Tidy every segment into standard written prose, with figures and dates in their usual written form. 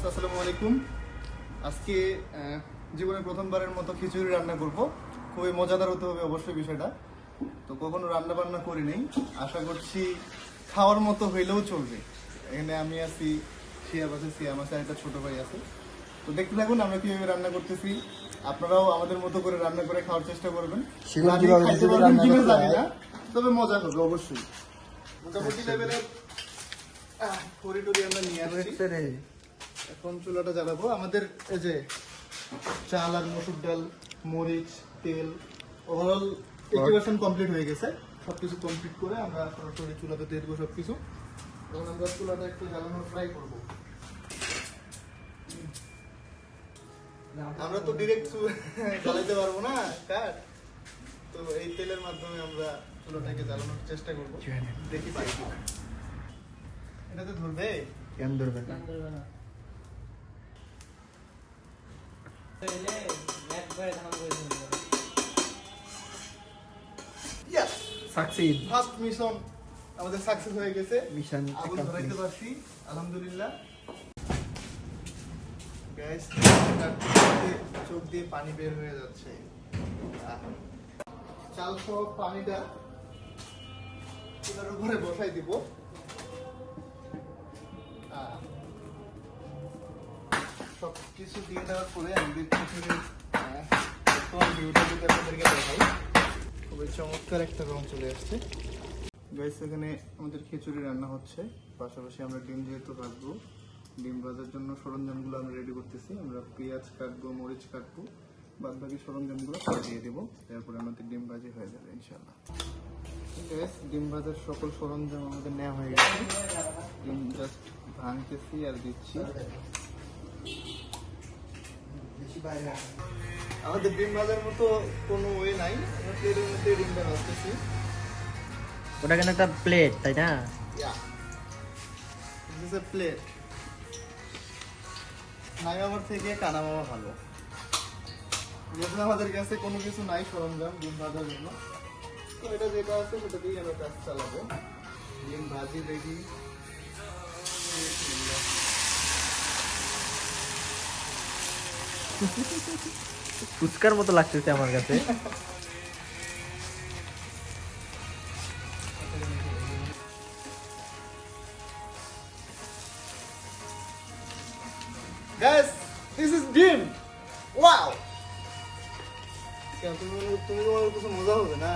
Viewers, আসসালামু আলাইকুম। আজকে জীবনে প্রথমবারের মতো খিচুড়ি রান্না করব। খুবই মজাদার হতে হবে অবশ্যই বিষয়টা। তো কখনো রান্না বান্না করি নাই, আশা করছি খাওয়ার মতো হইলেও চলবে। এখানে আমি আছি, শিয়াব আছে, সিয়াম আছে, একটা ছোট ভাই আছে। তো দেখতে থাকুন আমরা কিভাবে রান্না করতেছি। আপনারাও আমাদের মতো করে রান্না করে খাওয়ার চেষ্টা করবেন। খাইতে পারবেন কিনা জানি না, তবে মজা হবে অবশ্যই। মোটামুটি লেভেলের খড়ি আমরা নিয়ে আসছি। এখন চুলাটা জ্বালাবো। আমাদের এই যে চাল আর মসুর ডাল, মরিচ, তেল, ওভারঅল 80% কমপ্লিট হয়ে গেছে। সবকিছু কমপ্লিট করে আমরা সরাসরি চুলাতে দিয়ে দেবো সবকিছু। এখন আমরা চুলাটা একটু জ্বালানো ফ্রাই করবো। আমরা তো ডিরেক্ট জ্বালাইতে পারবো না কাঠ, তো এই তেলের মাধ্যমে আমরা চুলাটাকে জ্বালানোর চেষ্টা করবো। দেখি পারি কিনা। এটাতে ধরবে? কেন ধরবে না? ফার্স্ট মিশন আমাদের সাকসেস হয়ে গেছে। আগুন ধরাইতে পারছি আলহামদুলিল্লাহ। গ্যাস চোখ দিয়ে পানি বের হয়ে যাচ্ছে। চাল সহ পানিটা চুলার উপরে বসাই দিব। সব কিছু দিয়ে দেওয়ার পরে আমাদের ভিউটা যদি আপনাদেরকে দেখাই, খুবই চমৎকার একটা রং চলে আসছে। গাইস, এখানে আমাদের খিচুড়ি রান্না হচ্ছে, পাশাপাশি আমরা ডিম যেহেতু রাখবো, ডিম ভাজার জন্য সরঞ্জামগুলো আমরা রেডি করতেছি। আমরা পেঁয়াজ কাটবো, মরিচ কাটবো, বাদ বাকি সরঞ্জামগুলো পরে দিয়ে দেবো। তারপরে আমাদের ডিম ভাজি হয়ে যাবে ইনশাল্লাহ। গাইস, ডিম ভাজার সকল সরঞ্জাম আমাদের নেওয়া হয়ে গেছে। ডিম জাস্ট ভাঙতেছি আর দিচ্ছি। আমাদের ডিম ভাজার মতো কোনো ওয়ে নাই, আমরা প্লেটের মধ্যে ডিমটা ভাজতেছি। ওটা কেন একটা প্লেট, তাই না? প্লেট নাই আমার থেকে কানা মামা ভালো, যেহেতু আমাদের কাছে কোনো কিছু নাই সরঞ্জাম ডিম ভাজার জন্য। তো এটা যেটা আছে সেটা দিয়েই আমরা কাজ চালাবো। ডিম ভাজি রেডি। ফুচকার মতো লাগতেছে আমার কাছে। Guys, this is ডিম। Wow! তুমি বলো কিছু মজা হবে না?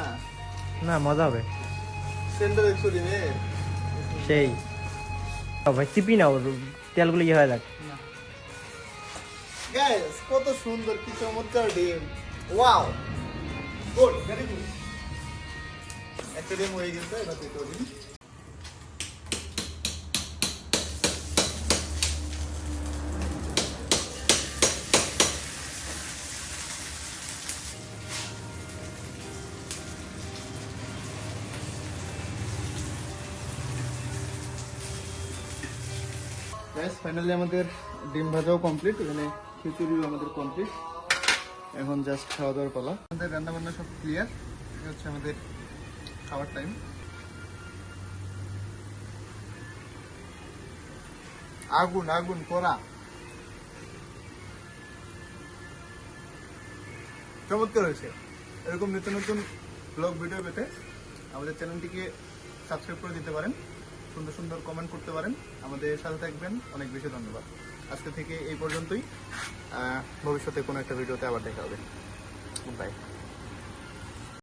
না, মজা হবে। সেন্টার দেখছো ডিমের? সেই ভাই চিপি না, ওর তেলগুলো ইয়ে হয়ে যাক। Guys, কত সুন্দর, কি চমৎকার ডিম। Wow! Good, very good. একটা ডিম হয়ে গেছে, এবার দ্বিতীয় ডিম। গাইস, ফাইনালি আমাদের ডিম ভাজাও কমপ্লিট, এখানে খিচুড়িও আমাদের কমপ্লিট। এখন জাস্ট খাওয়া দাওয়ার পালা। আমাদের রান্না বান্না সব ক্লিয়ার। এটা হচ্ছে আমাদের খাওয়ার টাইম। আগুন আগুন করা, চমৎকার হয়েছে। এরকম নিত্য নতুন ব্লগ ভিডিও পেতে আমাদের চ্যানেলটিকে সাবস্ক্রাইব করে দিতে পারেন, সুন্দর সুন্দর কমেন্ট করতে পারেন, আমাদের সাথে থাকবেন। অনেক বেশি ধন্যবাদ। আজকে থেকে এই পর্যন্তই। ভবিষ্যতে কোনো একটা ভিডিওতে আবার দেখা হবে। বাই।